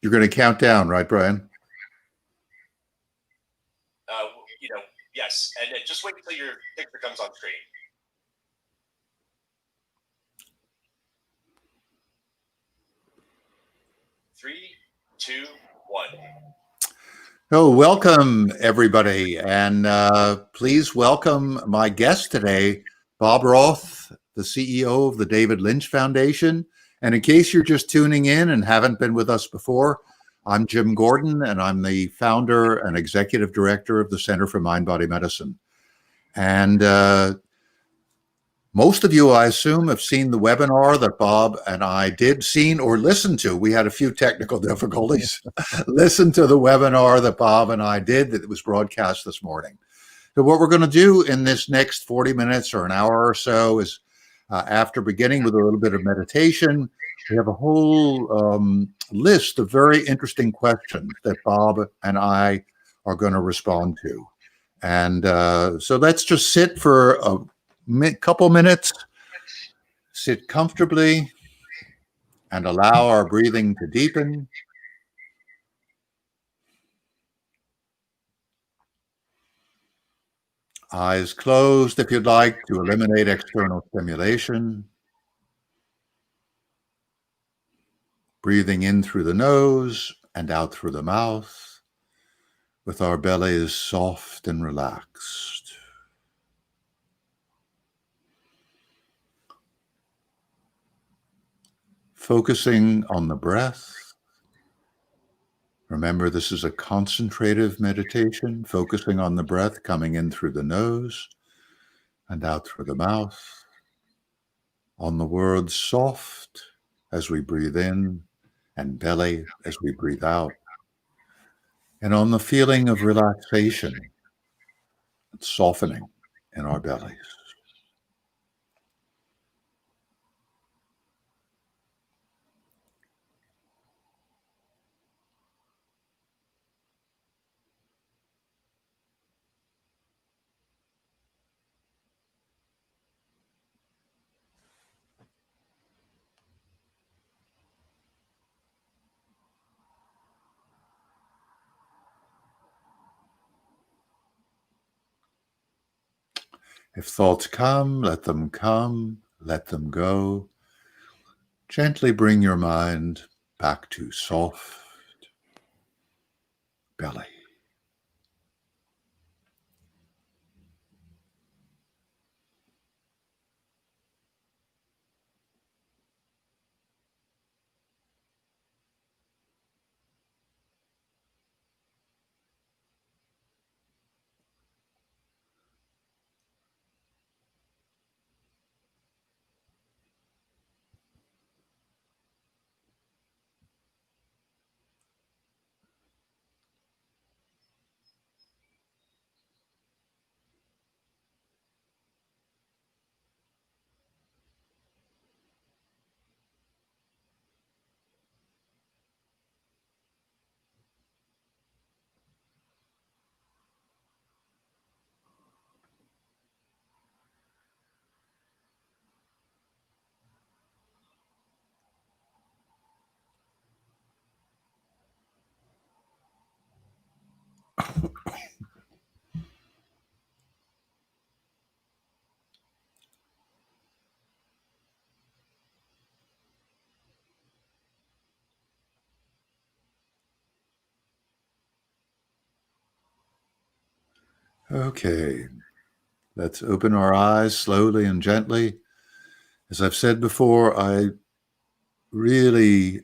You're going to count down, right, Brian? Yes. And just wait until your picture comes on screen. 3, 2, 1. Oh, welcome, everybody. And please welcome my guest today, Bob Roth, the CEO of the David Lynch Foundation. And in case you're just tuning in and haven't been with us before, I'm Jim Gordon, and I'm the founder and executive director of the Center for Mind-Body Medicine. And most of you, I assume, have seen the webinar that Bob and I did, seen or listened to. We had a few technical difficulties. Listen to the webinar that Bob and I did that was broadcast this morning. So what we're going to do in this next 40 minutes or an hour or so is, after beginning with a little bit of meditation, we have a whole list of very interesting questions that Bob and I are going to respond to. And so let's just sit for a couple minutes, sit comfortably, and allow our breathing to deepen. Eyes closed if you'd like, to eliminate external stimulation. Breathing in through the nose and out through the mouth, with our bellies soft and relaxed. Focusing on the breath. Remember, this is a concentrative meditation, focusing on the breath coming in through the nose and out through the mouth. On the word soft as we breathe in and belly as we breathe out. And on the feeling of relaxation and softening in our bellies. If thoughts come, let them go. Gently bring your mind back to soft belly. Okay, let's open our eyes slowly and gently. As I've said before, I really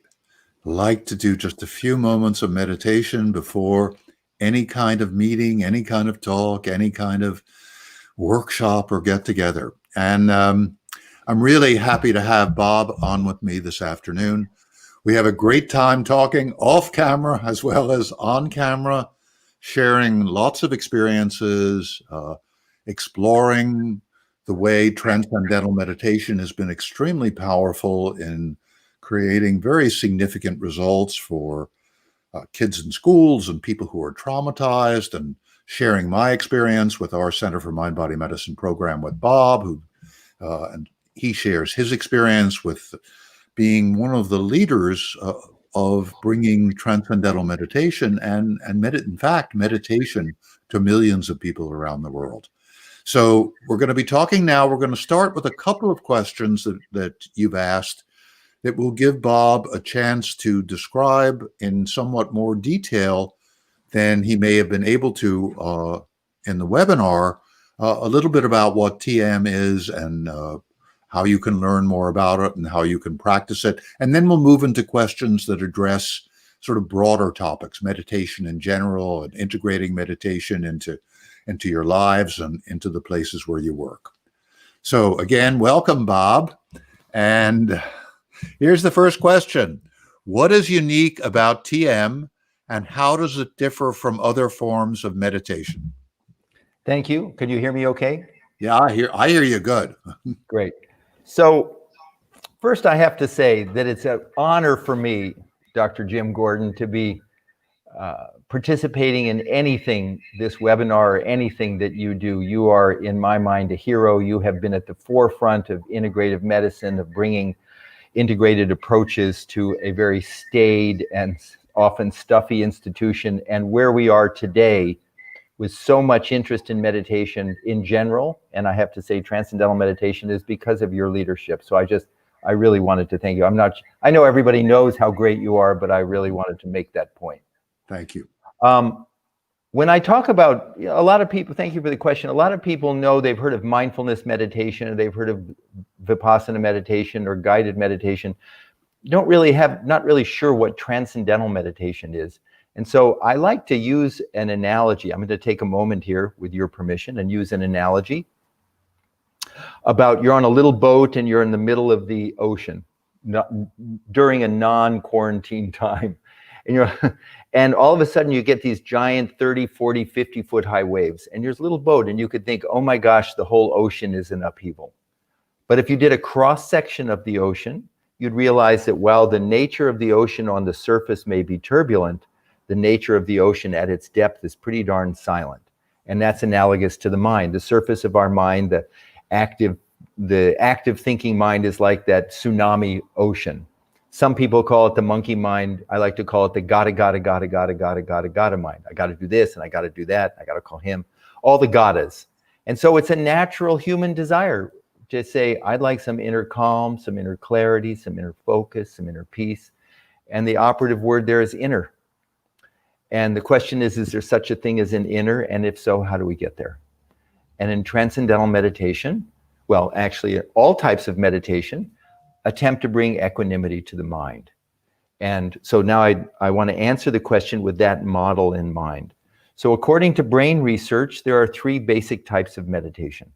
like to do just a few moments of meditation before any kind of meeting, any kind of talk, any kind of workshop or get together. And I'm really happy to have Bob on with me this afternoon. We have a great time talking off camera as well as on camera, sharing lots of experiences, exploring the way Transcendental Meditation has been extremely powerful in creating very significant results for kids in schools and people who are traumatized, and sharing my experience with our Center for Mind-Body Medicine program with Bob, and he shares his experience with being one of the leaders of bringing transcendental meditation and in fact, meditation to millions of people around the world. So we're going to be talking now. We're going to start with a couple of questions that you've asked that will give Bob a chance to describe in somewhat more detail than he may have been able to in the webinar, a little bit about what TM is and how you can learn more about it and how you can practice it. And then we'll move into questions that address sort of broader topics, meditation in general and integrating meditation into your lives and into the places where you work. So again, welcome, Bob. And here's the first question. What is unique about TM and how does it differ from other forms of meditation? Thank you. Could you hear me okay? Yeah, I hear you good. Great. So first I have to say that it's an honor for me, Dr. Jim Gordon, to be participating in anything, this webinar, or anything that you do. You are, in my mind, a hero. You have been at the forefront of integrative medicine, of bringing integrated approaches to a very staid and often stuffy institution. And where we are today with so much interest in meditation in general, and I have to say transcendental meditation, is because of your leadership. So I really wanted to thank you. I know everybody knows how great you are, but I really wanted to make that point. Thank you. When I talk about, a lot of people, thank you for the question. A lot of people know, they've heard of mindfulness meditation, or they've heard of Vipassana meditation or guided meditation. Not really sure what transcendental meditation is. And so I like to use an analogy. I'm going to take a moment here with your permission and use an analogy about, you're on a little boat and you're in the middle of the ocean during a non-quarantine time. And all of a sudden you get these giant 30, 40, 50 foot high waves, and there's a little boat, and you could think, oh my gosh, the whole ocean is in upheaval. But if you did a cross section of the ocean, you'd realize that while the nature of the ocean on the surface may be turbulent, the nature of the ocean at its depth is pretty darn silent. And that's analogous to the mind. The surface of our mind, the active thinking mind, is like that tsunami ocean. Some people call it the monkey mind. I like to call it the gotta mind. I gotta do this and I gotta do that. I gotta call him. All the gottas. And so it's a natural human desire to say, I'd like some inner calm, some inner clarity, some inner focus, some inner peace. And the operative word there is inner. And the question is there such a thing as an inner? And if so, how do we get there? And in transcendental meditation, well, actually all types of meditation, attempt to bring equanimity to the mind. And so now I want to answer the question with that model in mind. So according to brain research, there are 3 basic types of meditation.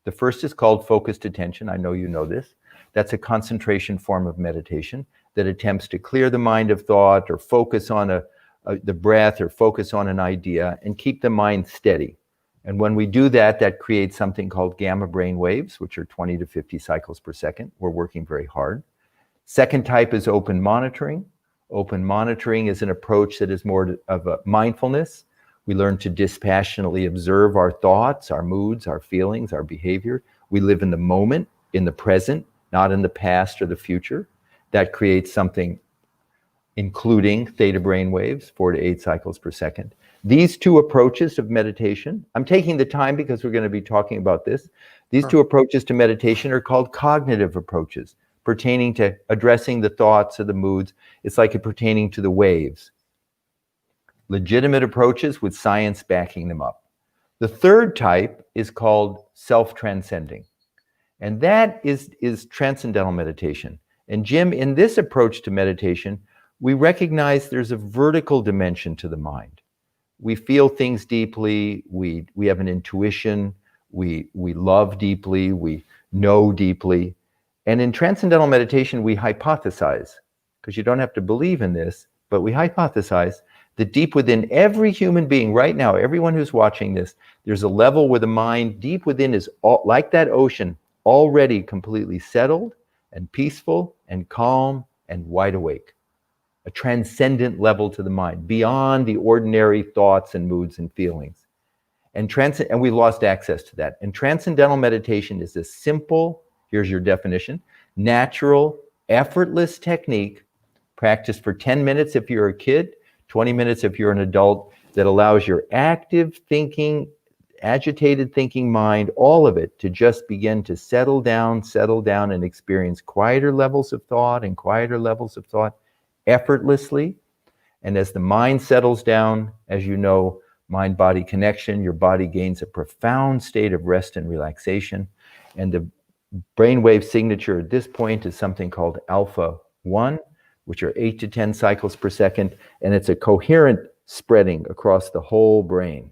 The first is called focused attention. I know you know this. That's a concentration form of meditation that attempts to clear the mind of thought, or focus on the breath, or focus on an idea and keep the mind steady. And when we do that, that creates something called gamma brain waves, which are 20 to 50 cycles per second. We're working very hard. Second type is open monitoring. Open monitoring is an approach that is more of a mindfulness. We learn to dispassionately observe our thoughts, our moods, our feelings, our behavior. We live in the moment, in the present, not in the past or the future. That creates something including theta brain waves, 4 to 8 cycles per second. These 2 approaches of meditation, I'm taking the time because we're going to be talking about this. These 2 approaches to meditation are called cognitive approaches, pertaining to addressing the thoughts or the moods. It's like it pertaining to the waves. Legitimate approaches with science backing them up. The third type is called self-transcending. And that is transcendental meditation. And Jim, in this approach to meditation, we recognize there's a vertical dimension to the mind. We feel things deeply, we have an intuition, we love deeply, we know deeply. And in transcendental meditation, we hypothesize, because you don't have to believe in this, but we hypothesize that deep within every human being right now, everyone who's watching this, there's a level where the mind deep within is like that ocean, already completely settled and peaceful and calm and wide awake. A transcendent level to the mind, beyond the ordinary thoughts and moods and feelings. And we lost access to that. And transcendental meditation is a simple, here's your definition, natural, effortless technique Practice for 10 minutes if you're a kid, 20 minutes if you're an adult, that allows your active thinking, agitated thinking mind, all of it, to just begin to settle down, and experience quieter levels of thought and quieter levels of thought effortlessly. And as the mind settles down, as you know, mind-body connection, your body gains a profound state of rest and relaxation. And the brainwave signature at this point is something called alpha 1, which are 8 to 10 cycles per second, and it's a coherent spreading across the whole brain.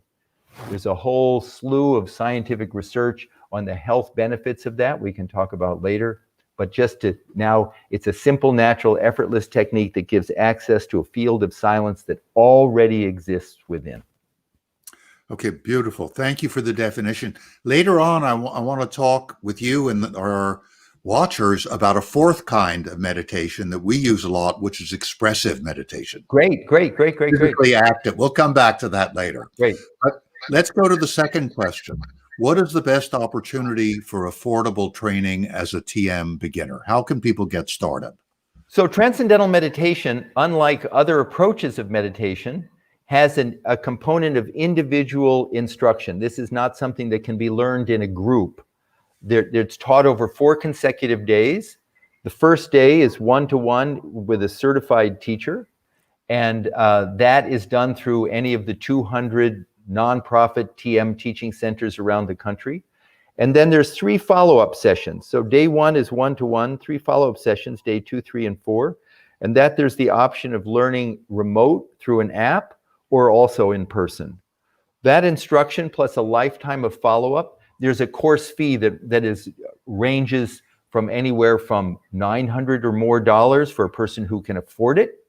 There's a whole slew of scientific research on the health benefits of that we can talk about later. But just to now, it's a simple, natural, effortless technique that gives access to a field of silence that already exists within. Okay, beautiful. Thank you for the definition. Later on, I want to talk with you and our watchers about a fourth kind of meditation that we use a lot, which is expressive meditation. Great. Physically active. We'll come back to that later. Great. But let's go to the second question. What is the best opportunity for affordable training as a TM beginner? How can people get started? So Transcendental Meditation, unlike other approaches of meditation, has a component of individual instruction. This is not something that can be learned in a group. It's taught over 4 consecutive days. The first day is one-to-one with a certified teacher, and that is done through any of the 200 nonprofit TM teaching centers around the country. And then there's 3 follow-up sessions. So day 1 is one-to-one, 3 follow-up sessions, day 2, 3, and 4. And that there's the option of learning remote through an app or also in person. That instruction plus a lifetime of follow-up, there's a course fee that ranges from anywhere from $900 or more for a person who can afford it,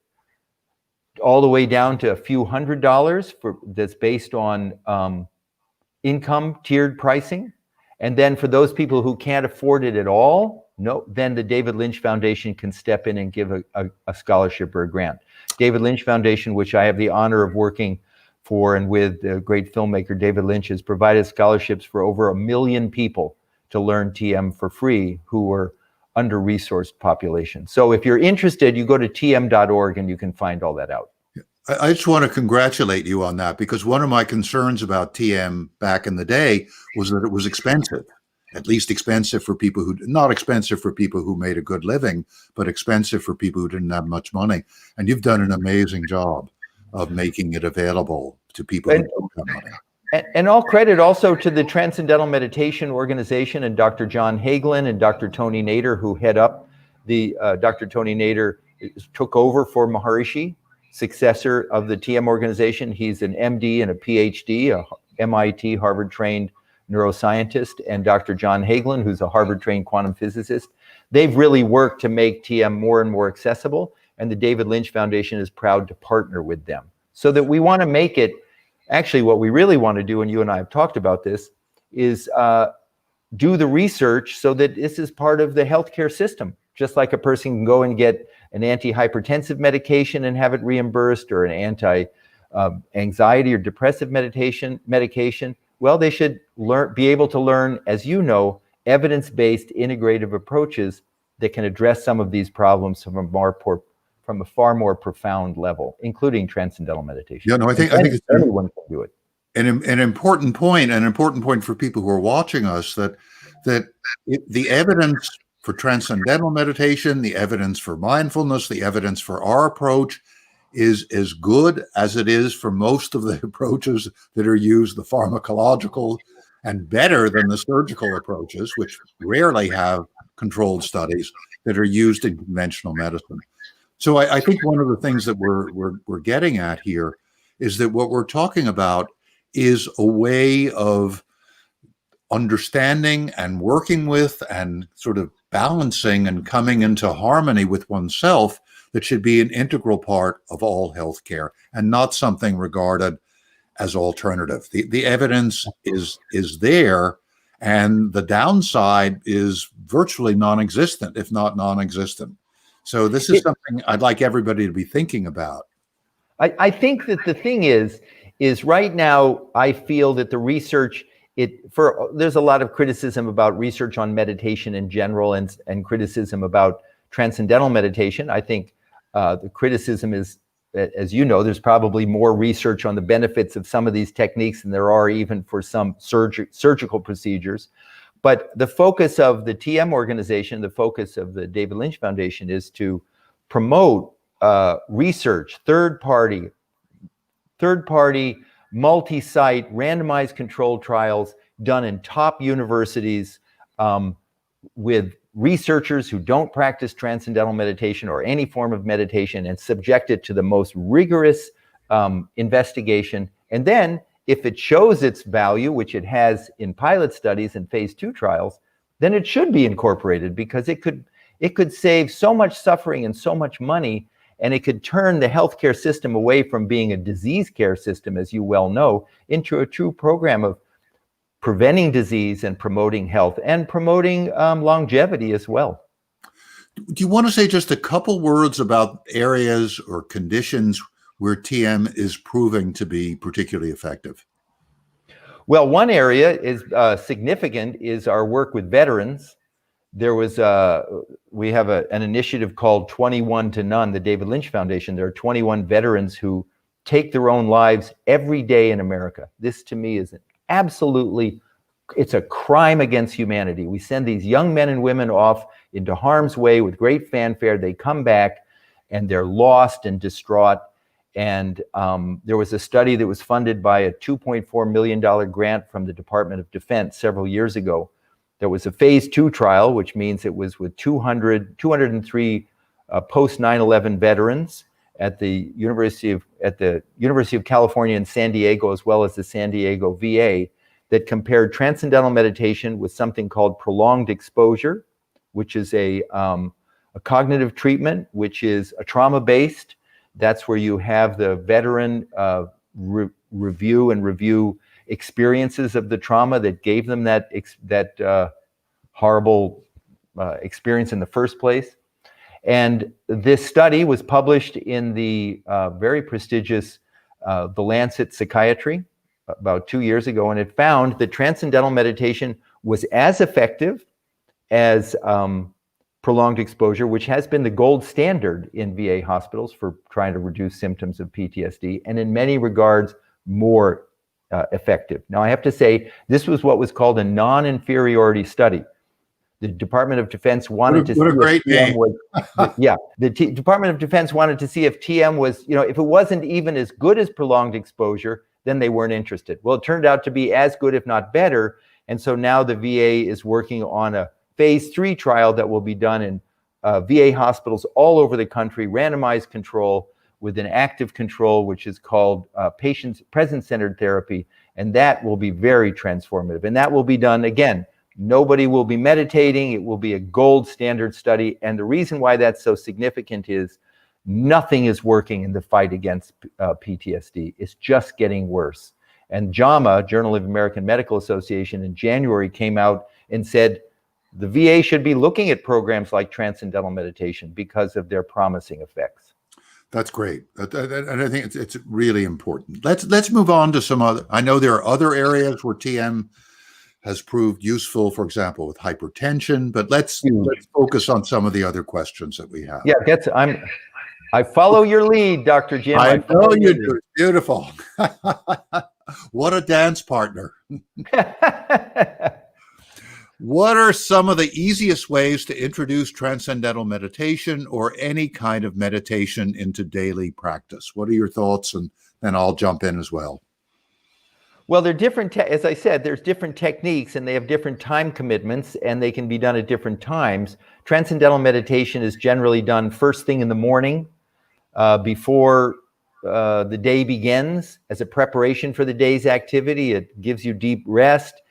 all the way down to a few $100s that's based on income tiered pricing. And then for those people who can't afford it at all, then the David Lynch Foundation can step in and give a scholarship or a grant. David Lynch Foundation, which I have the honor of working for and with the great filmmaker David Lynch, has provided scholarships for over 1 million people to learn TM for free who are under-resourced population. So if you're interested, you go to tm.org and you can find all that out. I just want to congratulate you on that, because one of my concerns about TM back in the day was that it was expensive, at least expensive for people who, not expensive for people who made a good living, but expensive for people who didn't have much money. And you've done an amazing job of making it available to people who don't have money. And all credit also to the Transcendental Meditation Organization and Dr. John Hagelin and Dr. Tony Nader, who head up the, Dr. Tony Nader took over for Maharishi, successor of the TM organization. He's an MD and a PhD, a MIT Harvard-trained neuroscientist, and Dr. John Hagelin, who's a Harvard-trained quantum physicist. They've really worked to make TM more and more accessible, and the David Lynch Foundation is proud to partner with them. So that we want to make it, actually what we really want to do, and you and I have talked about this, is do the research so that this is part of the healthcare system. Just like a person can go and get an antihypertensive medication and have it reimbursed, or an anti-anxiety or depressive medication. Well, they should be able to learn, as you know, evidence-based integrative approaches that can address some of these problems from a far more profound level, including transcendental meditation. Yeah, no, I think it's anyone can do it. An important point for people who are watching us, that the evidence for transcendental meditation, the evidence for mindfulness, the evidence for our approach is as good as it is for most of the approaches that are used, the pharmacological, and better than the surgical approaches, which rarely have controlled studies that are used in conventional medicine. So I think one of the things that we're getting at here is that what we're talking about is a way of understanding and working with and sort of balancing and coming into harmony with oneself that should be an integral part of all healthcare and not something regarded as alternative. The evidence is there, and the downside is virtually non-existent, if not non-existent. So this is something I'd like everybody to be thinking about. I think that the thing is right now, I feel that the research, there's a lot of criticism about research on meditation in general, and criticism about transcendental meditation. I think The criticism is, as you know, there's probably more research on the benefits of some of these techniques than there are even for some surgical procedures. But the focus of the TM organization, the focus of the David Lynch Foundation, is to promote research, third-party, multi-site, randomized controlled trials done in top universities with researchers who don't practice transcendental meditation or any form of meditation, and subject it to the most rigorous investigation. And then, if it shows its value, which it has in pilot studies and phase 2 trials, then it should be incorporated, because it could save so much suffering and so much money, and it could turn the healthcare system away from being a disease care system, as you well know, into a true program of preventing disease and promoting health and promoting longevity as well. Do you want to say just a couple words about areas or conditions where TM is proving to be particularly effective? Well, one area is significant is our work with veterans. There was we have an initiative called 21 to None, the David Lynch Foundation. There are 21 veterans who take their own lives every day in America. This, to me, is it's a crime against humanity. We send these young men and women off into harm's way with great fanfare. They come back and they're lost and distraught. And there was a study that was funded by a $2.4 million grant from the Department of Defense several years ago. There was a phase 2 trial, which means it was with 203 post 9/11 veterans at the University of California in San Diego, as well as the San Diego VA, that compared transcendental meditation with something called prolonged exposure, which is a cognitive treatment, which is a trauma-based. That's where you have the veteran review experiences of the trauma that gave them that horrible experience in the first place. And this study was published in the very prestigious The Lancet Psychiatry about 2 years ago, and it found that transcendental meditation was as effective as prolonged exposure, which has been the gold standard in VA hospitals for trying to reduce symptoms of PTSD, and in many regards more effective. Now, I have to say, this was what was called a non-inferiority study. The Department of Defense wanted to see if TM was, the Department of Defense wanted to see if TM was, if it wasn't even as good as prolonged exposure, then they weren't interested. Well, it turned out to be as good, if not better. And so now the VA is working on a phase 3 trial that will be done in VA hospitals all over the country, randomized control with an active control, which is called present-centered therapy. And that will be very transformative. And that will be done, again, nobody will be meditating. It will be a gold standard study. And the reason why that's so significant is nothing is working in the fight against PTSD. It's just getting worse. And JAMA, Journal of American Medical Association, in January came out and said the VA should be looking at programs like transcendental meditation because of their promising effects. That's great. And I think it's really important. Let's move on to some other. I know there are other areas where TM has proved useful, for example, with hypertension, but let's focus on some of the other questions that we have. Yeah, I follow your lead, Dr. Jim. I know you do. Beautiful. What a dance partner. What are some of the easiest ways to introduce transcendental meditation or any kind of meditation into daily practice? What are your thoughts? And then I'll jump in as well. Well, they're different, as I said, there's different techniques and they have different time commitments and they can be done at different times. Transcendental meditation is generally done first thing in the morning before the day begins as a preparation for the day's activity. It gives you deep rest,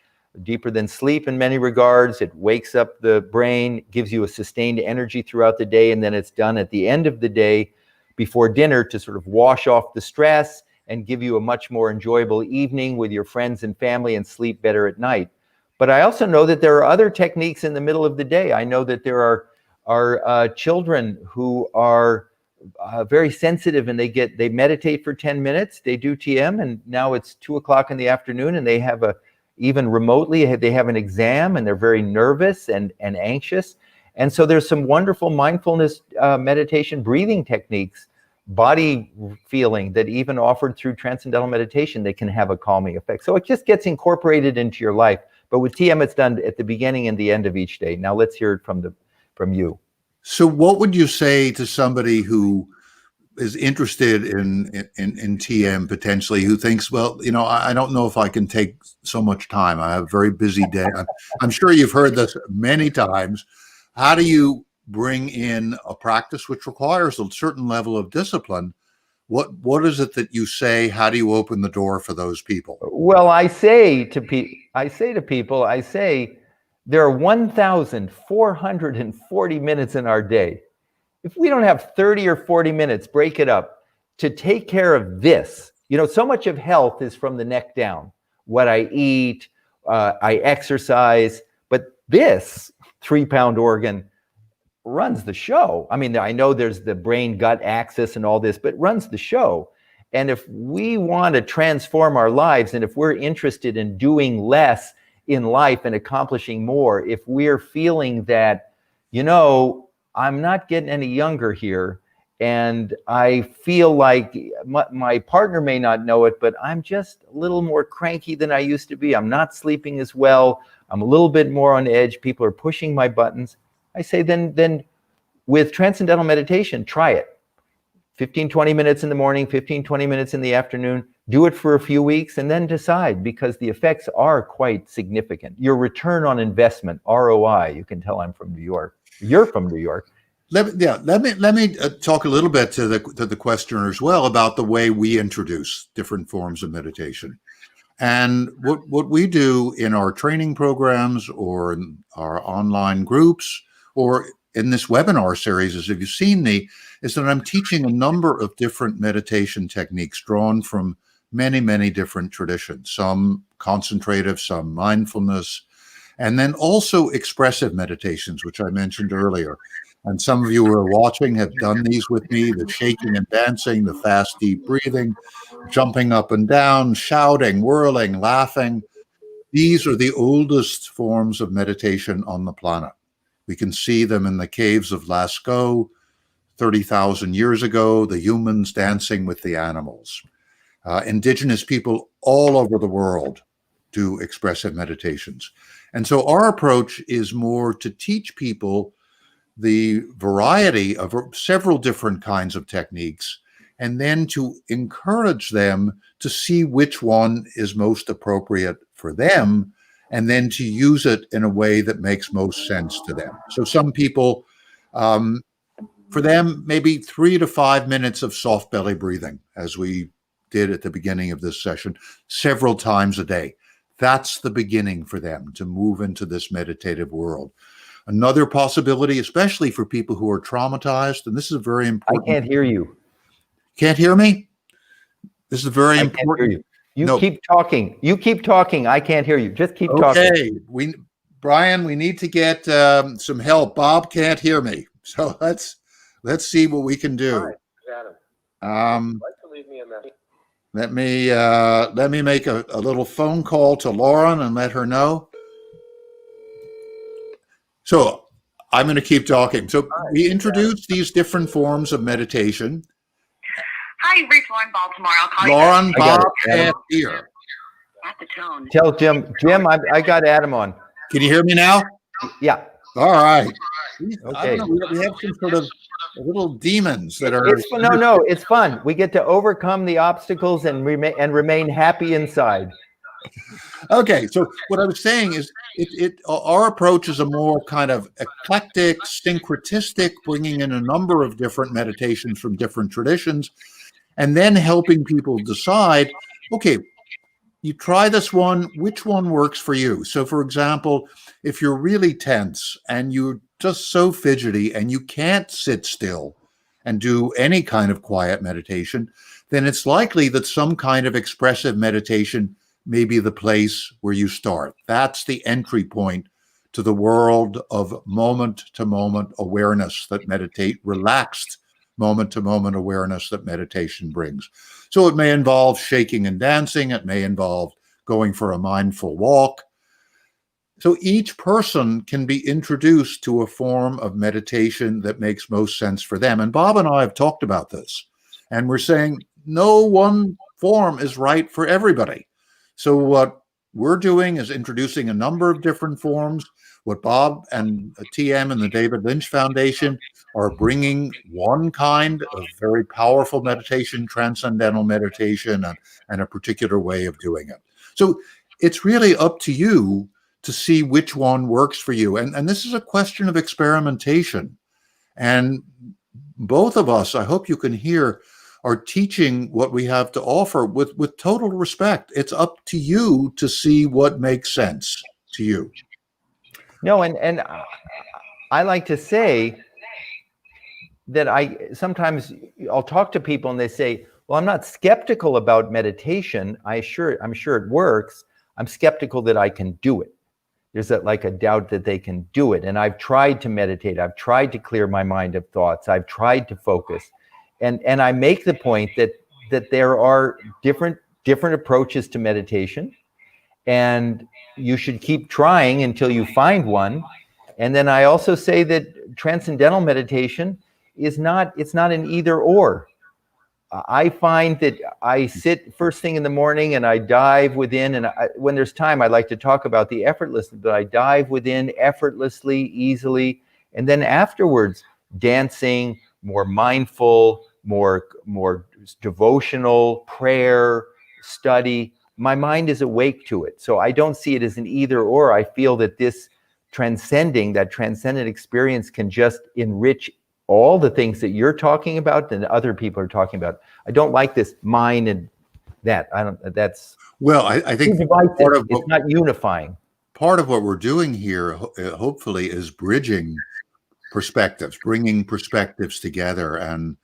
deeper than sleep in many regards. It wakes up the brain, gives you a sustained energy throughout the day, and then it's done at the end of the day before dinner to sort of wash off the stress and give you a much more enjoyable evening with your friends and family and sleep better at night. But I also know that there are other techniques in the middle of the day. I know that there are children who are very sensitive and they meditate for 10 minutes, they do TM, and now it's 2 o'clock in the afternoon and they have even remotely, they have an exam and they're very nervous and anxious. And so there's some wonderful mindfulness meditation breathing techniques, body feeling, that even offered through Transcendental Meditation, they can have a calming effect. So it just gets incorporated into your life. But with TM, it's done at the beginning and the end of each day. Now let's hear it from you. So what would you say to somebody who is interested in TM potentially, who thinks, well, I don't know if I can take so much time. I have a very busy day. I'm sure you've heard this many times. How do you bring in a practice which requires a certain level of discipline? What is it that you say? How do you open the door for those people? Well, I say to people, there are 1,440 minutes in our day. If we don't have 30 or 40 minutes, break it up to take care of this. So much of health is from the neck down. What I eat, I exercise, but this 3-pound organ runs the show. I mean, I know there's the brain-gut axis and all this, but runs the show. And if we want to transform our lives, and if we're interested in doing less in life and accomplishing more, if we're feeling that, I'm not getting any younger here, and I feel like my partner may not know it, but I'm just a little more cranky than I used to be. I'm not sleeping as well. I'm a little bit more on edge. People are pushing my buttons. I say, then with Transcendental Meditation, try it. 15, 20 minutes in the morning, 15, 20 minutes in the afternoon. Do it for a few weeks and then decide, because the effects are quite significant. Your return on investment, ROI, you can tell I'm from New York. You're from New York. Let me talk a little bit to the questioner as well about the way we introduce different forms of meditation. And what we do in our training programs or in our online groups or in this webinar series, as if you've seen me, is that I'm teaching a number of different meditation techniques drawn from many, many different traditions, some concentrative, some mindfulness, and then also expressive meditations, which I mentioned earlier. And some of you who are watching have done these with me, the shaking and dancing, the fast, deep breathing, jumping up and down, shouting, whirling, laughing. These are the oldest forms of meditation on the planet. We can see them in the caves of Lascaux 30,000 years ago, the humans dancing with the animals. Indigenous people all over the world do expressive meditations. And so our approach is more to teach people the variety of several different kinds of techniques, and then to encourage them to see which one is most appropriate for them, and then to use it in a way that makes most sense to them. So some people, for them, maybe 3 to 5 minutes of soft belly breathing, as we did at the beginning of this session, several times a day. That's the beginning for them to move into this meditative world. Another possibility, especially for people who are traumatized, and this is very important. I can't hear you. Can't hear me? This is very important. Can't hear you. You keep talking. You keep talking. I can't hear you. Just keep talking. Okay. Brian, we need to get some help. Bob can't hear me. So let's see what we can do. Hi, Adam. Like to leave me a message. Let me make a little phone call to Lauren and let her know. So I'm going to keep talking. So we introduced these different forms of meditation. Hi, you've reached Lauren Baltimore. I'll call Lauren, you. Bob can't hear. At the tone. Tell Jim. Jim, I got Adam on. Can you hear me now? Yeah. All right. Okay. I don't know, we have some sort of little demons that are. No, it's fun. We get to overcome the obstacles and remain happy inside. Okay, so what I was saying is, our approach is a more kind of eclectic, syncretistic, bringing in a number of different meditations from different traditions, and then helping people decide, okay, you try this one, which one works for you? So, for example, if you're really tense and you're just so fidgety and you can't sit still and do any kind of quiet meditation, then it's likely that some kind of expressive meditation may be the place where you start. That's the entry point to the world of moment-to-moment awareness that relaxed moment-to-moment awareness that meditation brings. So it may involve shaking and dancing. It may involve going for a mindful walk. So each person can be introduced to a form of meditation that makes most sense for them. And Bob and I have talked about this, and we're saying no one form is right for everybody. So what we're doing is introducing a number of different forms. What Bob and TM and the David Lynch Foundation are bringing one kind of very powerful meditation, transcendental meditation, and a particular way of doing it. So it's really up to you to see which one works for you. And this is a question of experimentation. And both of us, I hope you can hear, are teaching what we have to offer with total respect. It's up to you to see what makes sense to you. No, and I like to say that sometimes I'll talk to people and they say, well, I'm not skeptical about meditation. I'm sure it works. I'm skeptical that I can do it. There's like a doubt that they can do it. And I've tried to meditate. I've tried to clear my mind of thoughts. I've tried to focus. And I make the point that there are different approaches to meditation, and you should keep trying until you find one. And then I also say that transcendental meditation it's not an either or. I find that I sit first thing in the morning and I dive within, and when there's time, I like to talk about the effortlessness, but I dive within effortlessly, easily, and then afterwards, dancing, more mindful, more devotional, prayer, study. My mind is awake to it. So I don't see it as an either or. I feel that this transcendent experience can just enrich all the things that you're talking about and other people are talking about. I don't like this mine and that. That's well, I think it's not unifying. Part of what we're doing here, hopefully, is bridging perspectives, bringing perspectives together, and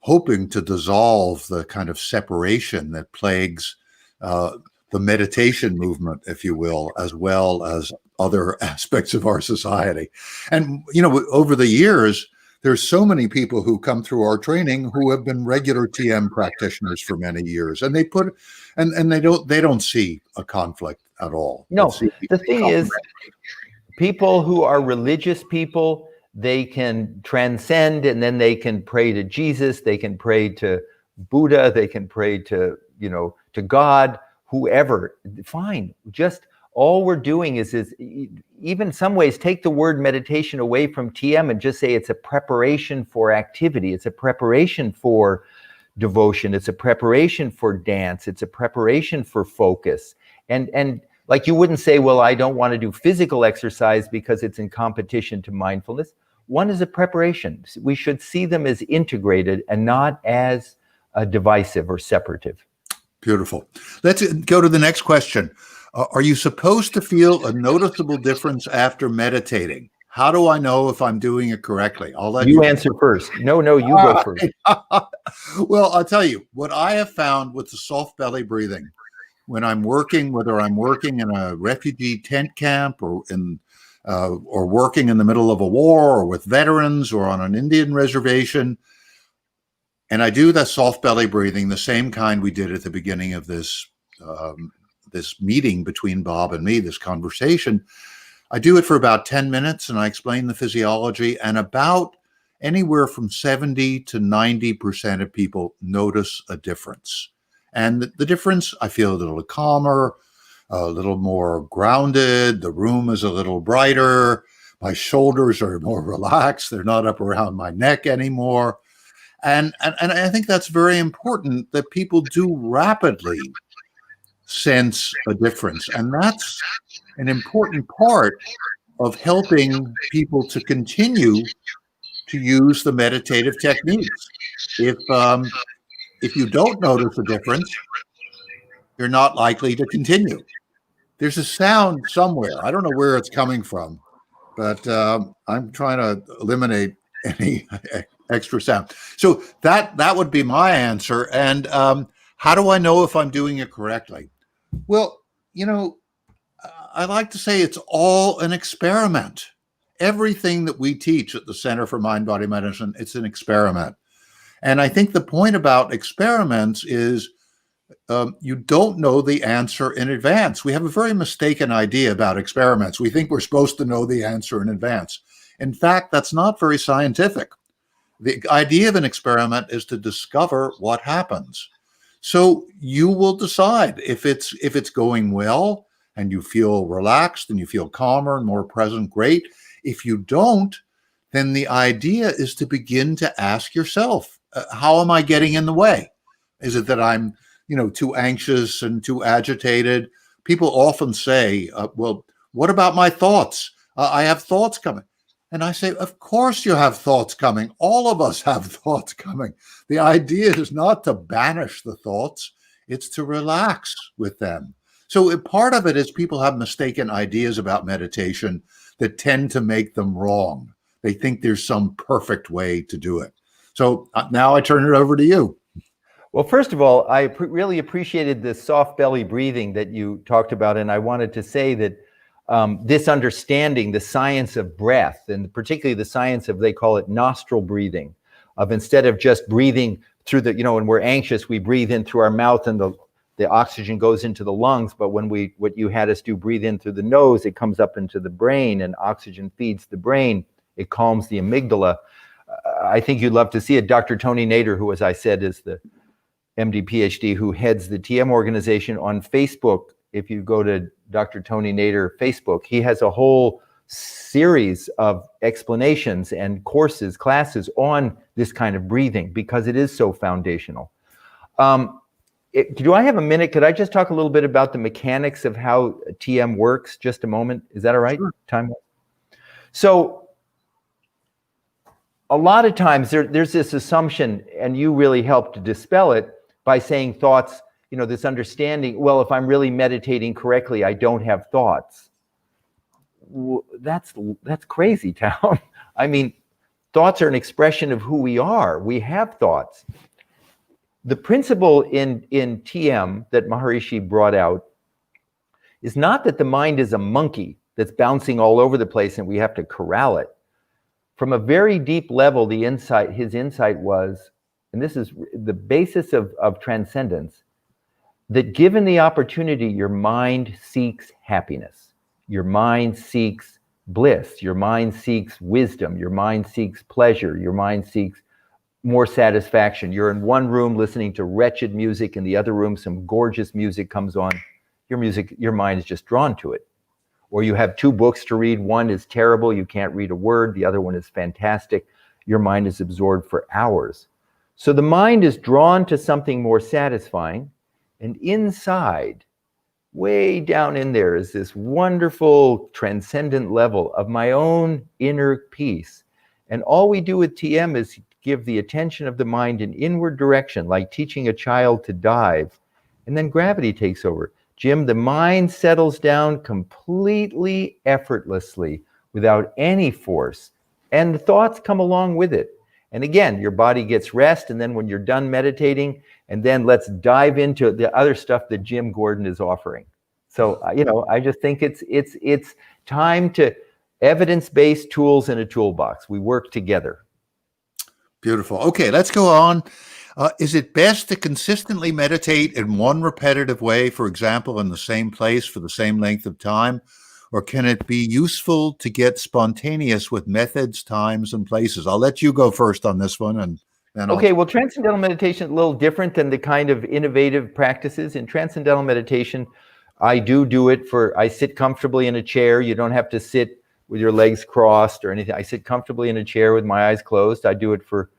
hoping to dissolve the kind of separation that plagues the meditation movement, if you will, as well as other aspects of our society. And, over the years, there's so many people who come through our training who have been regular TM practitioners for many years, and they don't see a conflict at all. No, the thing is, people who are religious people, they can transcend, and then they can pray to Jesus, they can pray to Buddha, they can pray to to God, whoever. Fine, just all we're doing is even in some ways take the word meditation away from TM and just say it's a preparation for activity. It's a preparation for devotion. It's a preparation for dance. It's a preparation for focus. And like you wouldn't say, well, I don't want to do physical exercise because it's in competition to mindfulness. One is a preparation. We should see them as integrated and not as divisive or separative. Beautiful. Let's go to the next question. Are you supposed to feel a noticeable difference after meditating? How do I know if I'm doing it correctly? I'll let you answer first. No, you go first. Well, I'll tell you what I have found with the soft belly breathing when I'm working, whether I'm working in a refugee tent camp or working in the middle of a war or with veterans or on an Indian reservation. And I do that soft belly breathing, the same kind we did at the beginning of this meeting between Bob and me, this conversation. I do it for about 10 minutes and I explain the physiology, and about anywhere from 70 to 90% of people notice a difference. And the difference, I feel a little calmer, a little more grounded. The room is a little brighter. My shoulders are more relaxed. They're not up around my neck anymore. And I think that's very important, that people do rapidly sense a difference. And that's an important part of helping people to continue to use the meditative techniques. If you don't notice a difference, you're not likely to continue. There's a sound somewhere. I don't know where it's coming from, but I'm trying to eliminate any extra sound. So that would be my answer. And how do I know if I'm doing it correctly? Well, I like to say it's all an experiment. Everything that we teach at the Center for Mind-Body Medicine, it's an experiment. And I think the point about experiments is you don't know the answer in advance. We have a very mistaken idea about experiments. We think we're supposed to know the answer in advance. In fact, that's not very scientific. The idea of an experiment is to discover what happens. So you will decide if it's going well and you feel relaxed and you feel calmer and more present, great. If you don't, then the idea is to begin to ask yourself, how am I getting in the way? Is it that I'm, too anxious and too agitated? People often say, well, what about my thoughts? I have thoughts coming. And I say, of course you have thoughts coming. All of us have thoughts coming. The idea is not to banish the thoughts, it's to relax with them. So part of it is people have mistaken ideas about meditation that tend to make them wrong. They think there's some perfect way to do it. So now I turn it over to you. Well, first of all, I really appreciated the soft belly breathing that you talked about. And I wanted to say that this understanding, the science of breath, and particularly the science of, they call it nostril breathing, of instead of just breathing through the, when we're anxious, we breathe in through our mouth and the oxygen goes into the lungs. But what you had us do, breathe in through the nose, it comes up into the brain and oxygen feeds the brain. It calms the amygdala. I think you'd love to see it. Dr. Tony Nader, who, as I said, is the MD, PhD, who heads the TM organization, on Facebook. If you go to Dr. Tony Nader Facebook, he has a whole series of explanations and courses, classes on this kind of breathing, because it is so foundational. Do I have a minute? Could I just talk a little bit about the mechanics of how TM works? Just a moment. Is that all right? Sure. Time. So a lot of times there's this assumption, and you really help to dispel it by saying thoughts, this understanding, well, if I'm really meditating correctly, I don't have thoughts. That's crazy town. I mean, thoughts are an expression of who we are. We have thoughts. The principle in TM that Maharishi brought out is not that the mind is a monkey that's bouncing all over the place and we have to corral it. From a very deep level, his insight was, and this is the basis of transcendence, that given the opportunity, your mind seeks happiness. Your mind seeks bliss. Your mind seeks wisdom. Your mind seeks pleasure. Your mind seeks more satisfaction. You're in one room listening to wretched music. In the other room, some gorgeous music comes on. Your mind is just drawn to it. Or you have two books to read. One is terrible. You can't read a word. The other one is fantastic. Your mind is absorbed for hours. So the mind is drawn to something more satisfying. And inside, way down in there, is this wonderful transcendent level of my own inner peace. And all we do with TM is give the attention of the mind in inward direction, like teaching a child to dive, and then gravity takes over. Jim, the mind settles down completely effortlessly without any force, and the thoughts come along with it. And again, your body gets rest, and then when you're done meditating, and then let's dive into the other stuff that Jim Gordon is offering. So, I just think it's time to evidence-based tools in a toolbox. We work together. Beautiful. Okay, let's go on. Is it best to consistently meditate in one repetitive way, for example, in the same place for the same length of time? Or can it be useful to get spontaneous with methods, times, and places? I'll let you go first on this one. And then Okay, well, Transcendental Meditation is a little different than the kind of innovative practices. In Transcendental Meditation, I sit comfortably in a chair. You don't have to sit with your legs crossed or anything. I sit comfortably in a chair with my eyes closed. I do it for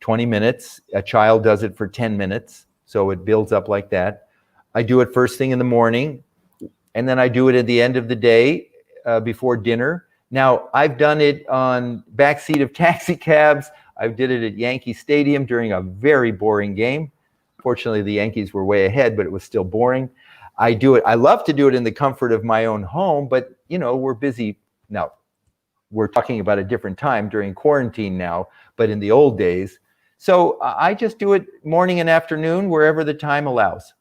20 minutes. A child does it for 10 minutes. So it builds up like that. I do it first thing in the morning. And then I do it at the end of the day before dinner. Now, I've done it on backseat of taxi cabs. I did it at Yankee Stadium during a very boring game. Fortunately, the Yankees were way ahead, but it was still boring. I love to do it in the comfort of my own home, but we're busy now. We're talking about a different time during quarantine now, but in the old days. So I just do it morning and afternoon, wherever the time allows.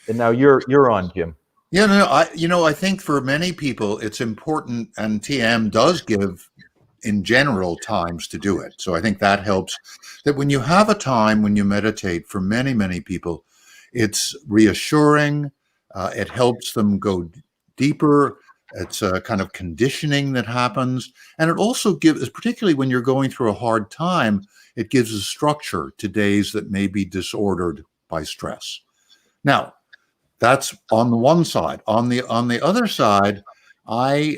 And now you're on, Jim. Yeah, no, I think for many people it's important, and TM does give, in general, times to do it. So I think that helps. That when you have a time when you meditate, for many, many people, It's reassuring. It helps them go deeper. It's a kind of conditioning that happens. And it also gives, particularly when you're going through a hard time, it gives a structure to days that may be disordered by stress. Now, that's on the one side. On the other side, I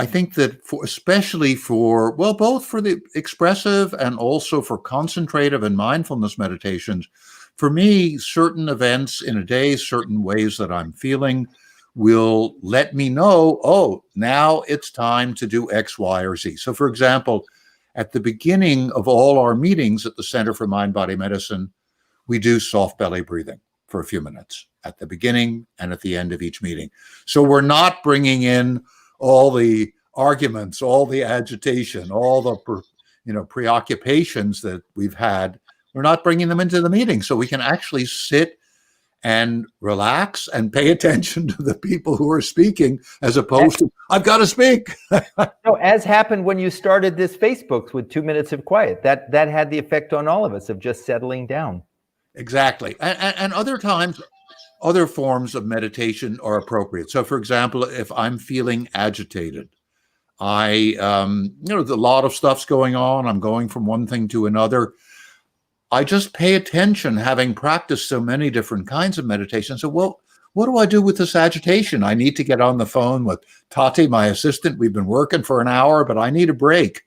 think that especially for, well, both for the expressive and also for concentrative and mindfulness meditations, for me, certain events in a day, certain ways that I'm feeling will let me know, oh, now it's time to do X, Y, or Z. So for example, at the beginning of all our meetings at the Center for Mind-Body Medicine, we do soft belly breathing for a few minutes at the beginning and at the end of each meeting. So we're not bringing in all the arguments, all the agitation, all the preoccupations that we've had. We're not bringing them into the meeting, so we can actually sit and relax and pay attention to the people who are speaking, as opposed to, I've got to speak. No, as happened when you started this Facebook with 2 minutes of quiet. That had the effect on all of us of just settling down. Exactly. And other times, other forms of meditation are appropriate. So for example, if I'm feeling agitated, there's a lot of stuff's going on. I'm going from one thing to another. I just pay attention, having practiced so many different kinds of meditation. So, well, what do I do with this agitation? I need to get on the phone with Tati, my assistant. We've been working for an hour, but I need a break.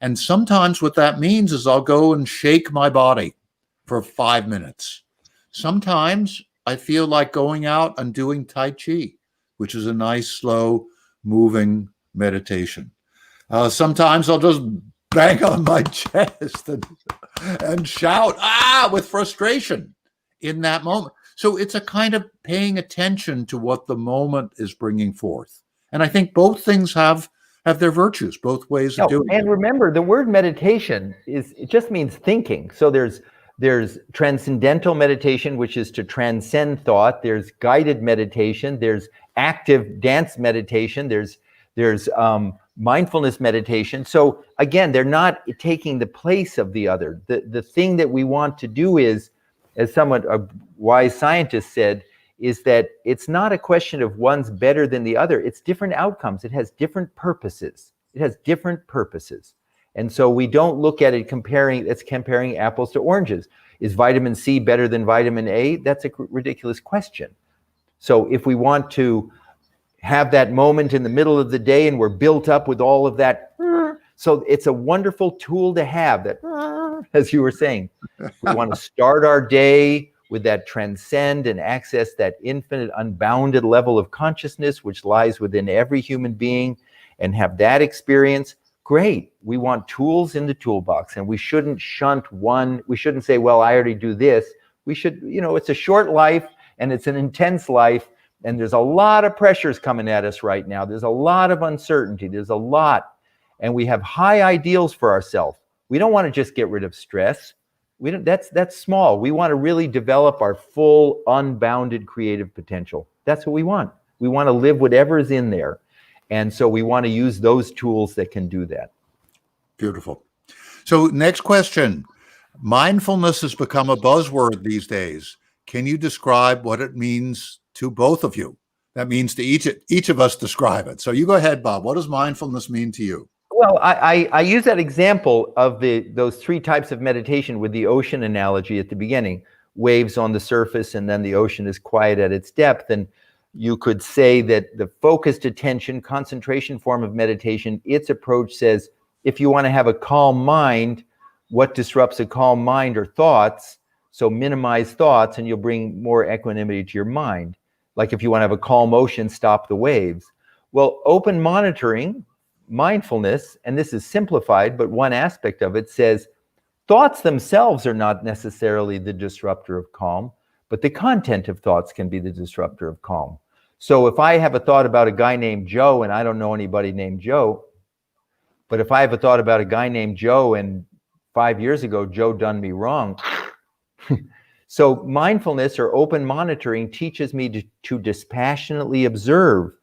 And sometimes what that means is I'll go and shake my body for 5 minutes. Sometimes I feel like going out and doing Tai Chi, which is a nice, slow, moving meditation. Sometimes I'll just bang on my chest and shout, with frustration in that moment. So it's a kind of paying attention to what the moment is bringing forth. And I think both things have their virtues, both ways of doing it. And remember, the word meditation it just means thinking. So there's transcendental meditation, which is to transcend thought. There's guided meditation. There's active dance meditation. There's mindfulness meditation. So again, they're not taking the place of the other. The thing that we want to do is, as someone, a wise scientist said, is that it's not a question of one's better than the other. It's different outcomes. It has different purposes. And so we don't look at it comparing apples to oranges. Is vitamin C better than vitamin A? That's a ridiculous question. So if we want to have that moment in the middle of the day and we're built up with all of that, so it's a wonderful tool to have, that, as you were saying. We want to start our day with that transcend and access that infinite, unbounded level of consciousness which lies within every human being, and have that experience. Great. We want tools in the toolbox, and we shouldn't shunt one. We shouldn't say, well, I already do this. We should, it's a short life and it's an intense life, and there's a lot of pressures coming at us right now. There's a lot of uncertainty. There's a lot, and we have high ideals for ourselves. We don't want to just get rid of stress. That's small. We want to really develop our full, unbounded creative potential. That's what we want. We want to live whatever is in there. And so we want to use those tools that can do that. Beautiful. So next question. Mindfulness has become a buzzword these days. Can you describe what it means to both of you? That means to each of us describe it. So you go ahead, Bob. What does mindfulness mean to you? Well, I use that example of those three types of meditation with the ocean analogy at the beginning. Waves on the surface, and then the ocean is quiet at its depth. And you could say that the focused attention, concentration form of meditation, its approach says, if you want to have a calm mind, what disrupts a calm mind are thoughts. So minimize thoughts and you'll bring more equanimity to your mind. Like if you want to have a calm ocean, stop the waves. Well, open monitoring, mindfulness, and this is simplified, but one aspect of it says thoughts themselves are not necessarily the disruptor of calm, but the content of thoughts can be the disruptor of calm. So if I have a thought about a guy named Joe, and I don't know anybody named Joe, but if I have a thought about a guy named Joe, and 5 years ago, Joe done me wrong. So mindfulness or open monitoring teaches me to dispassionately observe.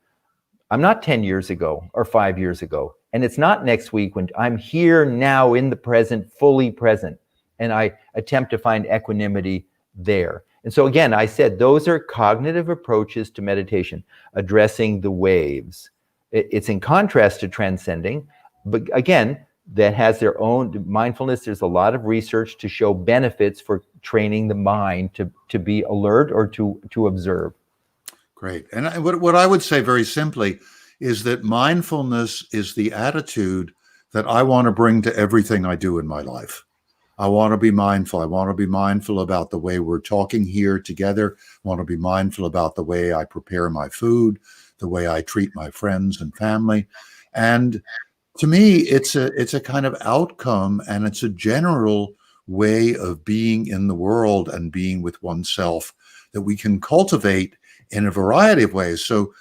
I'm not 10 years ago or 5 years ago. And it's not next week, when I'm here now in the present, fully present. And I attempt to find equanimity there. And so again, I said those are cognitive approaches to meditation, addressing the waves. It's in contrast to transcending, but again, that has their own mindfulness. There's a lot of research to show benefits for training the mind to be alert or to observe. Great. And what I would say very simply is that mindfulness is the attitude that I want to bring to everything I do in my life. I want to be mindful. I want to be mindful about the way we're talking here together. I want to be mindful about the way I prepare my food, the way I treat my friends and family. And to me, it's a kind of outcome, and it's a general way of being in the world and being with oneself that we can cultivate in a variety of ways. So,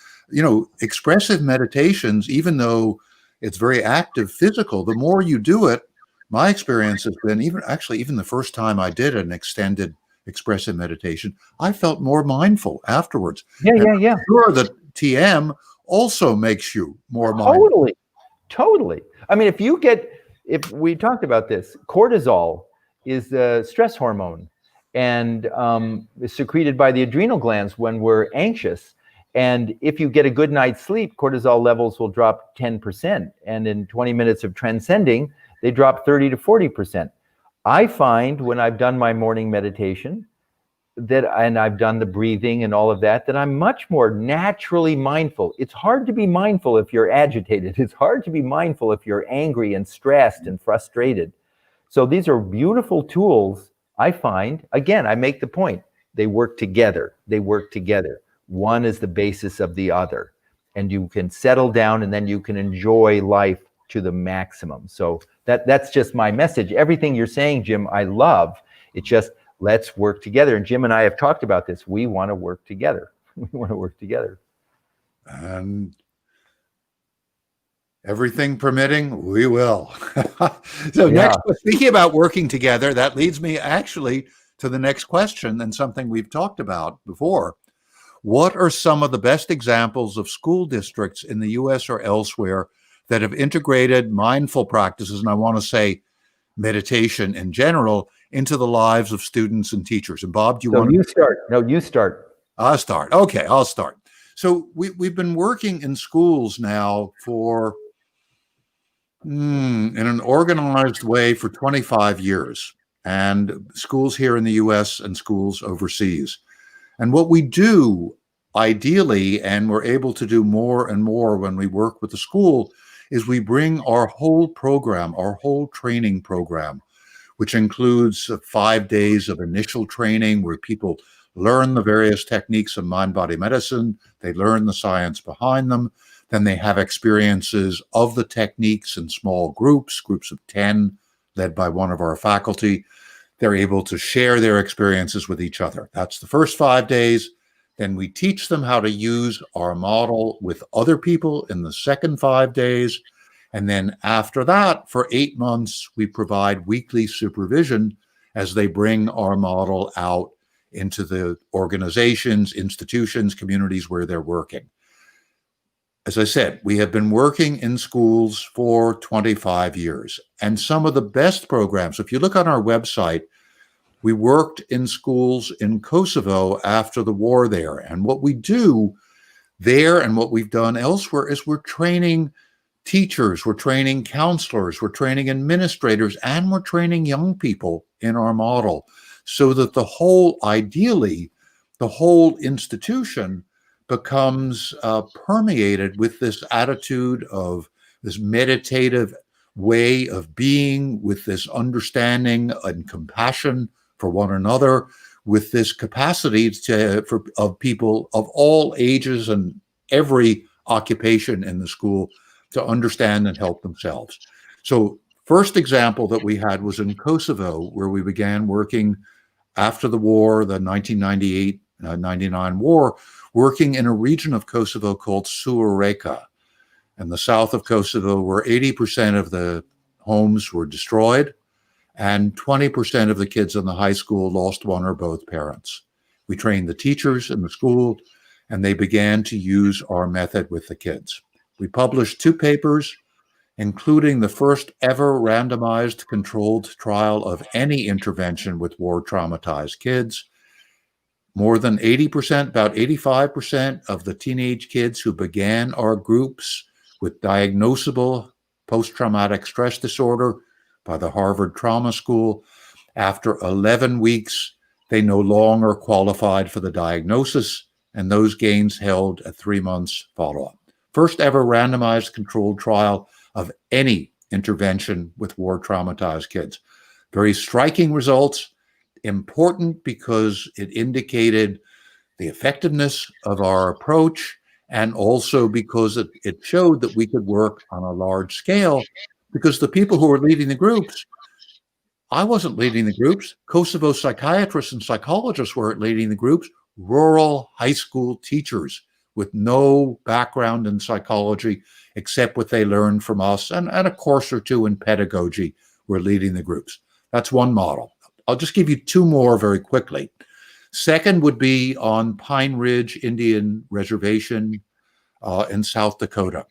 expressive meditations, even though it's very active physical, the more you do it, my experience has been, even the first time I did an extended expressive meditation, I felt more mindful afterwards. Yeah. I'm sure that TM also makes you more mindful. Totally. I mean, if we talked about this, cortisol is the stress hormone, and is secreted by the adrenal glands when we're anxious. And if you get a good night's sleep, cortisol levels will drop 10%. And in 20 minutes of transcending, they drop 30 to 40%. I find when I've done my morning meditation and I've done the breathing and all of that, that I'm much more naturally mindful. It's hard to be mindful if you're agitated. It's hard to be mindful if you're angry and stressed and frustrated. So these are beautiful tools, I find. Again, I make the point, they work together. One is the basis of the other, and you can settle down and then you can enjoy life to the maximum. So that's just my message. Everything you're saying, Jim, I love. It's just, let's work together. And Jim and I have talked about this. We want to work together. And everything permitting, we will. So next, speaking about working together, that leads me actually to the next question, and something we've talked about before. What are some of the best examples of school districts in the US or elsewhere that have integrated mindful practices, and I want to say meditation in general, into the lives of students and teachers? And Bob, do you want to? You start. No, you start. I'll start. Okay, I'll start. So we've been working in schools now for, in an organized way, for 25 years, and schools here in the US and schools overseas. And what we do ideally, and we're able to do more and more when we work with the school, is we bring our whole program, our whole training program, which includes 5 days of initial training where people learn the various techniques of mind-body medicine, they learn the science behind them, then they have experiences of the techniques in small groups of 10, led by one of our faculty. They're able to share their experiences with each other. That's the first 5 days. Then we teach them how to use our model with other people in the second 5 days. And then after that, for 8 months, we provide weekly supervision as they bring our model out into the organizations, institutions, communities where they're working. As I said, we have been working in schools for 25 years. And some of the best programs, if you look on our website, we worked in schools in Kosovo after the war there. And what we do there and what we've done elsewhere is we're training teachers, we're training counselors, we're training administrators, and we're training young people in our model so that ideally, the whole institution becomes permeated with this attitude of this meditative way of being, with this understanding and compassion for one another, with this capacity of people of all ages and every occupation in the school to understand and help themselves. So first example that we had was in Kosovo, where we began working after the war, the 1998-99 war, working in a region of Kosovo called Suareka, in the south of Kosovo, where 80% of the homes were destroyed and 20% of the kids in the high school lost one or both parents. We trained the teachers in the school, and they began to use our method with the kids. We published 2 papers, including the first ever randomized controlled trial of any intervention with war traumatized kids. more than 80%, about 85% of the teenage kids who began our groups with diagnosable post-traumatic stress disorder by the Harvard Trauma School, after 11 weeks, they no longer qualified for the diagnosis, and those gains held at 3 months follow-up. First ever randomized controlled trial of any intervention with war-traumatized kids. Very striking results, important because it indicated the effectiveness of our approach, and also because it showed that we could work on a large scale, because the people who were leading the groups, I wasn't leading the groups. Kosovo psychiatrists and psychologists weren't leading the groups. Rural high school teachers with no background in psychology except what they learned from us and a course or two in pedagogy were leading the groups. That's one model. I'll just give you two more very quickly. Second would be on Pine Ridge Indian Reservation in South Dakota.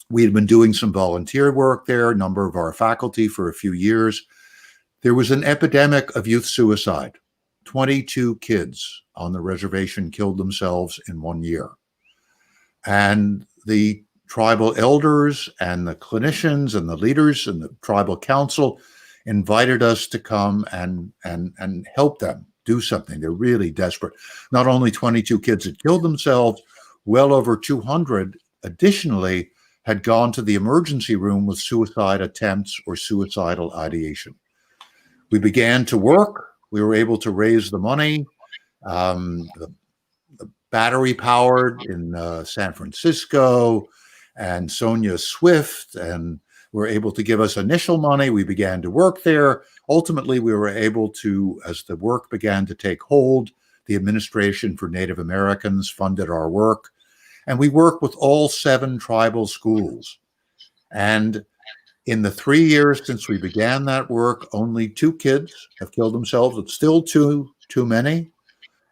We had been doing some volunteer work there, a number of our faculty for a few years. There was an epidemic of youth suicide. 22 kids on the reservation killed themselves in 1 year. And the tribal elders and the clinicians and the leaders and the tribal council invited us to come and help them do something. They're really desperate. Not only 22 kids had killed themselves, well over 200 additionally had gone to the emergency room with suicide attempts or suicidal ideation. We began to work. We were able to raise the money. The battery powered in San Francisco, and Sonia Swift and were able to give us initial money. We began to work there. Ultimately, we were able to, as the work began to take hold, the Administration for Native Americans funded our work. And we worked with all 7 tribal schools. And in the 3 years since we began that work, only 2 kids have killed themselves. It's still too many.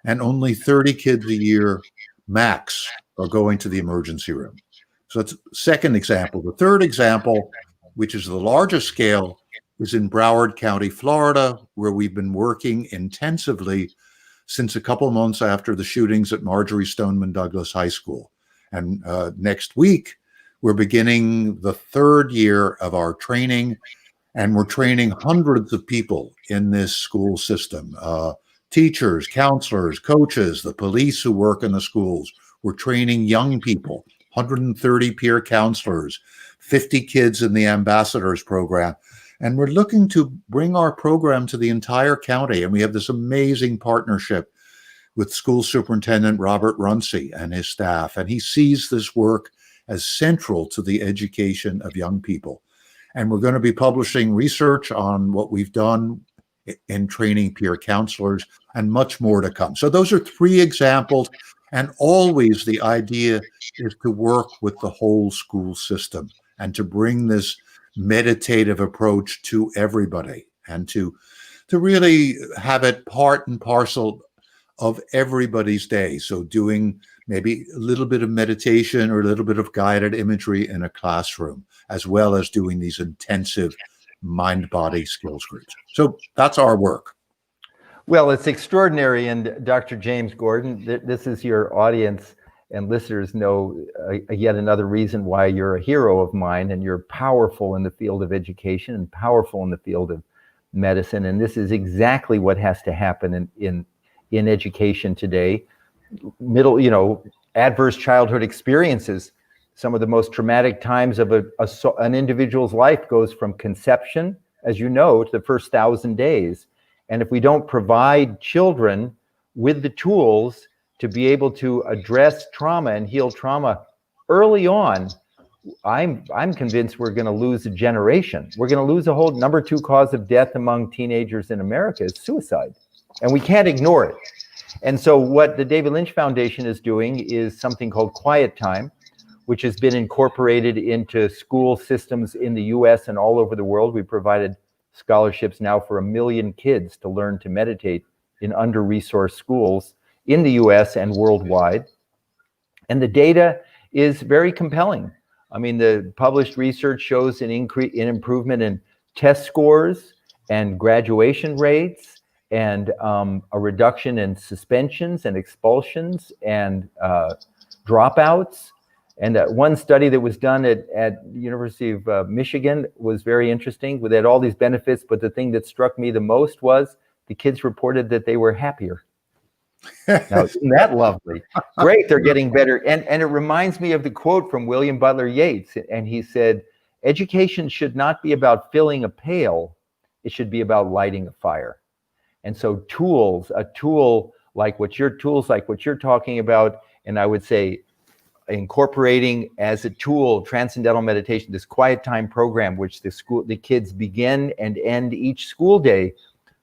And only 30 kids a year max are going to the emergency room. So that's the second example. The third example, which is the largest scale, is in Broward County, Florida, where we've been working intensively since a couple months after the shootings at Marjorie Stoneman Douglas High School. And next week, we're beginning the 3rd year of our training, and we're training hundreds of people in this school system. Teachers, counselors, coaches, the police who work in the schools. We're training young people, 130 peer counselors, 50 kids in the ambassadors program. And we're looking to bring our program to the entire county. And we have this amazing partnership with School Superintendent Robert Runcie and his staff. And he sees this work as central to the education of young people. And we're going to be publishing research on what we've done in training peer counselors and much more to come. So those are 3 examples. And always the idea is to work with the whole school system and to bring this meditative approach to everybody and to really have it part and parcel of everybody's day. So doing maybe a little bit of meditation or a little bit of guided imagery in a classroom, as well as doing these intensive mind-body skills groups. So that's our work. Well, it's extraordinary. And Dr. James Gordon, this is your audience and listeners know yet another reason why you're a hero of mine, and you're powerful in the field of education and powerful in the field of medicine. And this is exactly what has to happen in education today. Adverse childhood experiences. Some of the most traumatic times of an individual's life goes from conception, as you know, to the first 1,000 days. And if we don't provide children with the tools to be able to address trauma and heal trauma early on, I'm convinced we're going to lose a generation. We're going to lose a whole number 2 cause of death among teenagers in America is suicide. And we can't ignore it. And so what the David Lynch Foundation is doing is something called Quiet Time, which has been incorporated into school systems in the US and all over the world. We provided scholarships now for 1 million kids to learn to meditate in under-resourced schools in the US and worldwide. And the data is very compelling. I mean, the published research shows an improvement in test scores and graduation rates and a reduction in suspensions and expulsions and dropouts. And one study that was done at University of Michigan was very interesting. They had all these benefits, but the thing that struck me the most was the kids reported that they were happier. Now, isn't that lovely? Great, they're getting better. And it reminds me of the quote from William Butler Yeats. And he said, education should not be about filling a pail. It should be about lighting a fire. And so a tool like what you're talking about, and I would say incorporating as a tool Transcendental Meditation, this quiet time program, which the kids begin and end each school day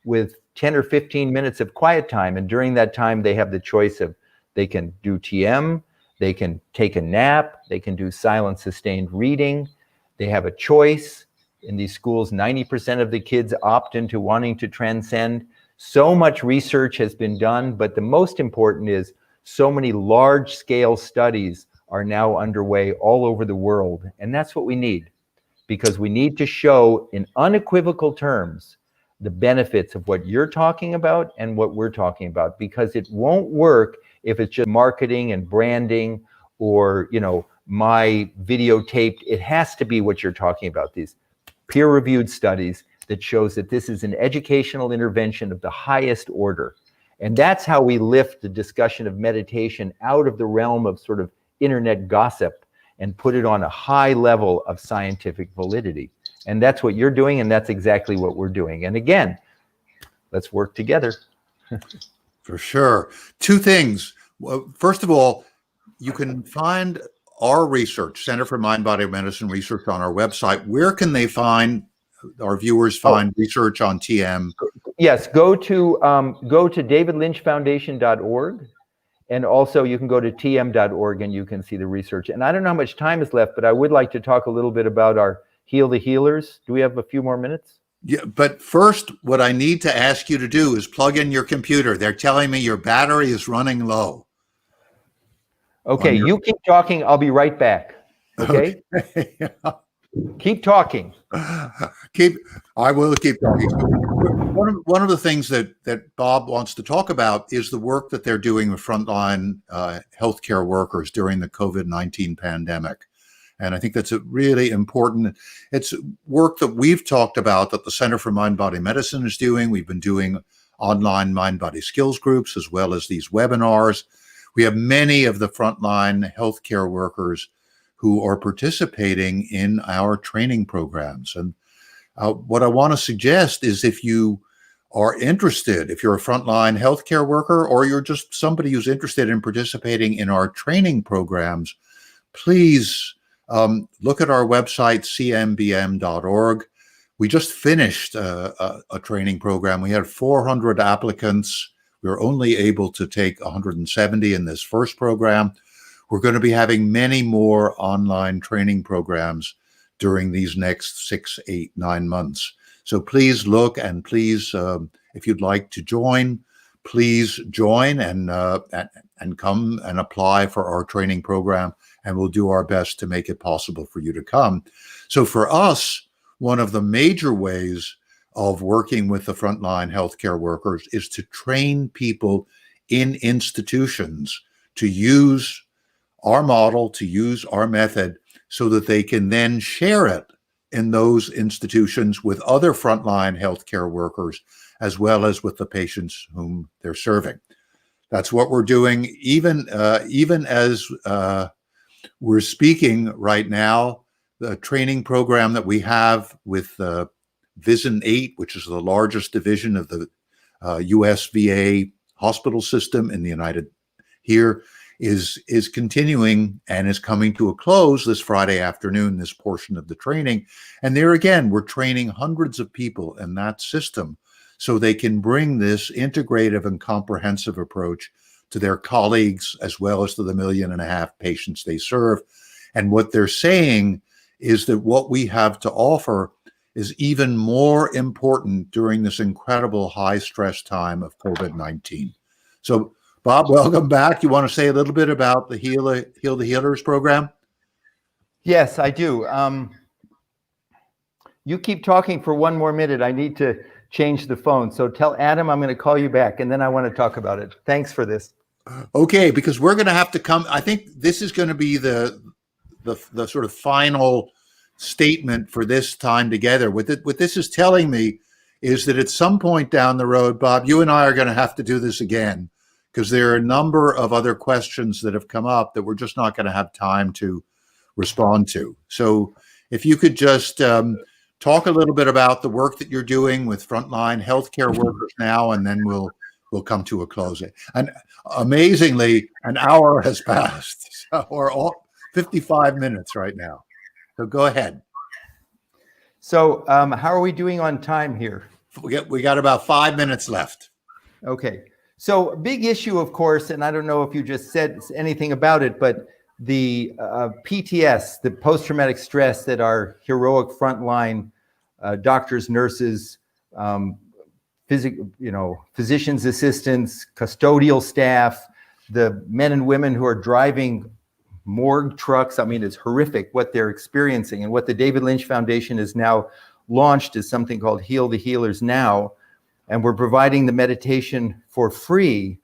with 10 or 15 minutes of quiet time. And during that time, they have the choice of, they can do TM, they can take a nap, they can do silent sustained reading. They have a choice. In these schools, 90% of the kids opt into wanting to transcend. So much research has been done, but the most important is so many large-scale studies are now underway all over the world. And that's what we need, because we need to show in unequivocal terms the benefits of what you're talking about and what we're talking about, because it won't work if it's just marketing and branding or, my videotaped. It has to be what you're talking about, these peer-reviewed studies that shows that this is an educational intervention of the highest order. And that's how we lift the discussion of meditation out of the realm of sort of internet gossip and put it on a high level of scientific validity. And that's what you're doing, and that's exactly what we're doing. And again, let's work together. For sure. Two things. Well, first of all, you can find our research, Center for Mind Body Medicine research, on our website. Where can they find, our viewers find research on TM? Yes, go to davidlynchfoundation.org. And also you can go to tm.org and you can see the research. And I don't know how much time is left, but I would like to talk a little bit about our Heal the Healers. Do we have a few more minutes? Yeah, but first, what I need to ask you to do is plug in your computer. They're telling me your battery is running low. Okay, you keep talking. I'll be right back. Okay? Keep talking. I will keep talking. One of the things that Bob wants to talk about is the work that they're doing with frontline healthcare workers during the COVID-19 pandemic. And I think that's a really important, it's work that we've talked about that the Center for Mind Body Medicine is doing. We've been doing online mind body skills groups as well as these webinars. We have many of the frontline healthcare workers who are participating in our training programs. And what I want to suggest is, if you are interested, if you're a frontline healthcare worker or you're just somebody who's interested in participating in our training programs, please look at our website, cmbm.org. We just finished a training program. We had 400 applicants. We were only able to take 170 in this first program. We're going to be having many more online training programs during these next 6, 8, 9 months. So please look, and please, if you'd like to join, please join and come and apply for our training program, and we'll do our best to make it possible for you to come. So for us, one of the major ways of working with the frontline healthcare workers is to train people in institutions to use our model, to use our method, so that they can then share it in those institutions with other frontline healthcare workers, as well as with the patients whom they're serving. That's what we're doing. Even as we're speaking right now, the training program that we have with Vision 8, which is the largest division of the US VA hospital system in the United here, is continuing and is coming to a close this Friday afternoon, this portion of the training. And there again, we're training hundreds of people in that system so they can bring this integrative and comprehensive approach to their colleagues as well as to the 1.5 million patients they serve. And what they're saying is that what we have to offer is even more important during this incredible high stress time of COVID-19. So Bob, welcome back. You want to say a little bit about the Heal the Healers program? Yes, I do. You keep talking for one more minute. I need to change the phone. So tell Adam I'm going to call you back, and then I want to talk about it. Thanks for this. Okay, because we're going to have to come. I think this is going to be the sort of final statement for this time together. What this is telling me is that at some point down the road, Bob, you and I are going to have to do this again, because there are a number of other questions that have come up that we're just not going to have time to respond to. So if you could just talk a little bit about the work that you're doing with frontline healthcare workers now, and then we'll come to a close. And amazingly, an hour has passed. So we're all 55 minutes right now. So go ahead. So how are we doing on time here? We got about 5 minutes left. Okay. So a big issue, of course, and I don't know if you just said anything about it, but the PTS, the post-traumatic stress that our heroic frontline doctors, nurses, physicians assistants, custodial staff, the men and women who are driving morgue trucks. I mean, it's horrific what they're experiencing. And what the David Lynch Foundation has now launched is something called Heal the Healers Now. And we're providing the meditation for free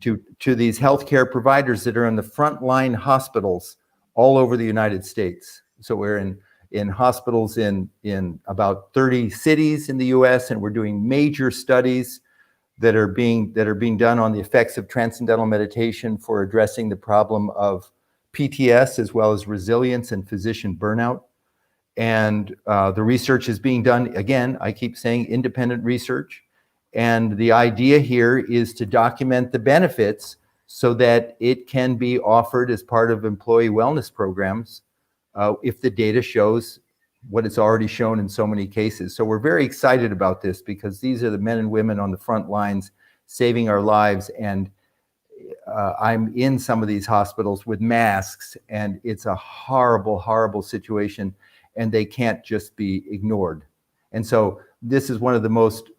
to these healthcare providers that are in the frontline hospitals all over the United States. So we're in hospitals in about 30 cities in the US, and we're doing major studies that are being done on the effects of transcendental meditation for addressing the problem of PTS, as well as resilience and physician burnout. And the research is being done, again, I keep saying independent research. And the idea here is to document the benefits so that it can be offered as part of employee wellness programs if the data shows what it's already shown in so many cases. So we're very excited about this, because these are the men and women on the front lines saving our lives. And I'm in some of these hospitals with masks, and it's a horrible, horrible situation, and they can't just be ignored. And so this is one of the most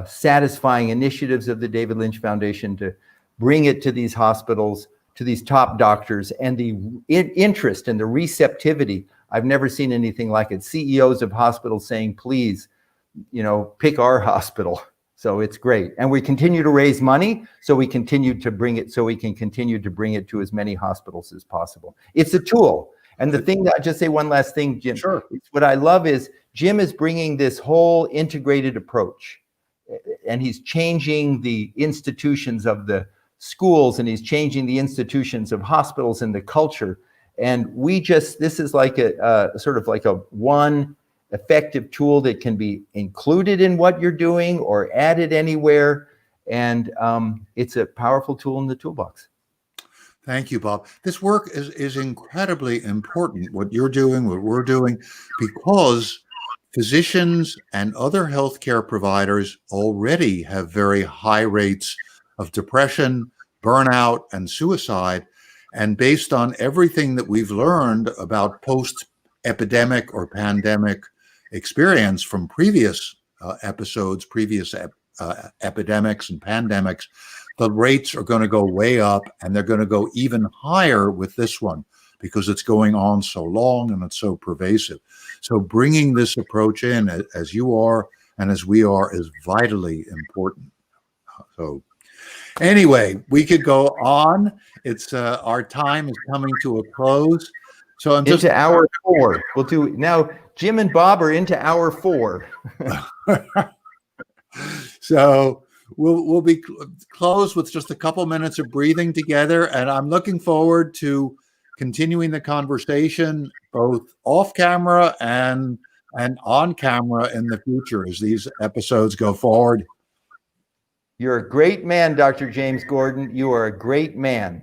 satisfying initiatives of the David Lynch Foundation, to bring it to these hospitals, to these top doctors, and the interest and the receptivity. I've never seen anything like it. CEOs of hospitals saying, please, pick our hospital. So it's great. And we continue to raise money, so we continue to bring it, so we can continue to bring it to as many hospitals as possible. It's a tool. And the thing that, I'll just say one last thing, Jim. Sure. What I love is Jim is bringing this whole integrated approach, and he's changing the institutions of the schools, and he's changing the institutions of hospitals and the culture. And this is like a sort of like a one effective tool that can be included in what you're doing or added anywhere. And it's a powerful tool in the toolbox. Thank you, Bob. This work is incredibly important, what you're doing, what we're doing, because physicians and other healthcare providers already have very high rates of depression, burnout, and suicide. And based on everything that we've learned about post-epidemic or pandemic experience from previous episodes, previous epidemics and pandemics, the rates are going to go way up, and they're going to go even higher with this one, because it's going on so long and it's so pervasive. So bringing this approach in, as you are and as we are, is vitally important. So anyway, we could go on. It's our time is coming to a close. So I'm just into hour 4. We'll do now. Jim and Bob are into hour 4. So we'll be closed with just a couple minutes of breathing together, and I'm looking forward to continuing the conversation both off camera and on camera in the future as these episodes go forward. You're a great man, Dr. James Gordon. You are a great man.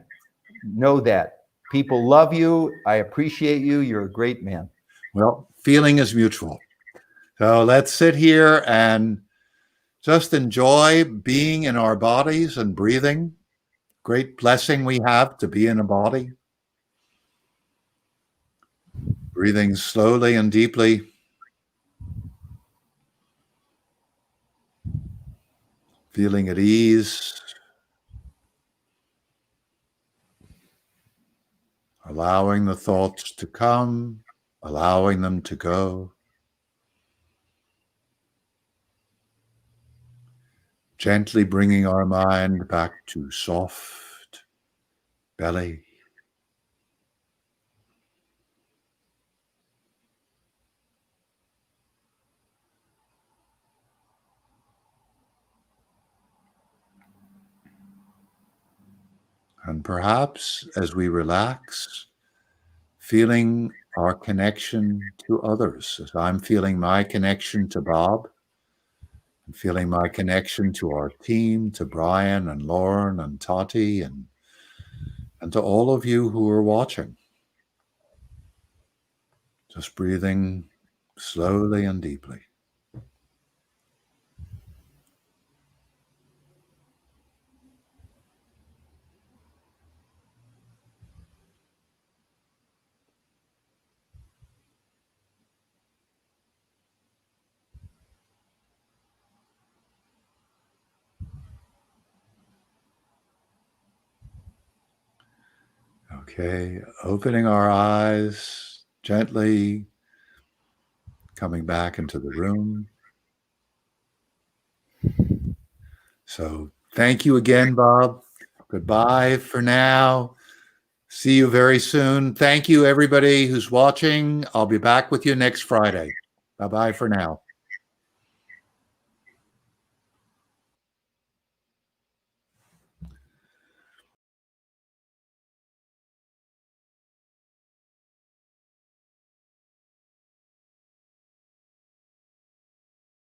Know that. People love you. I appreciate you. You're a great man. Well, feeling is mutual. So let's sit here and just enjoy being in our bodies and breathing. Great blessing we have to be in a body. Breathing slowly and deeply. Feeling at ease. Allowing the thoughts to come, allowing them to go. Gently bringing our mind back to soft belly. And perhaps as we relax, feeling our connection to others, as I'm feeling my connection to Bob, and feeling my connection to our team, to Brian and Lauren and Tati, and to all of you who are watching. Just breathing slowly and deeply. Okay, opening our eyes gently, coming back into the room. So thank you again, Bob. Goodbye for now. See you very soon. Thank you, everybody who's watching. I'll be back with you next Friday. Bye-bye for now.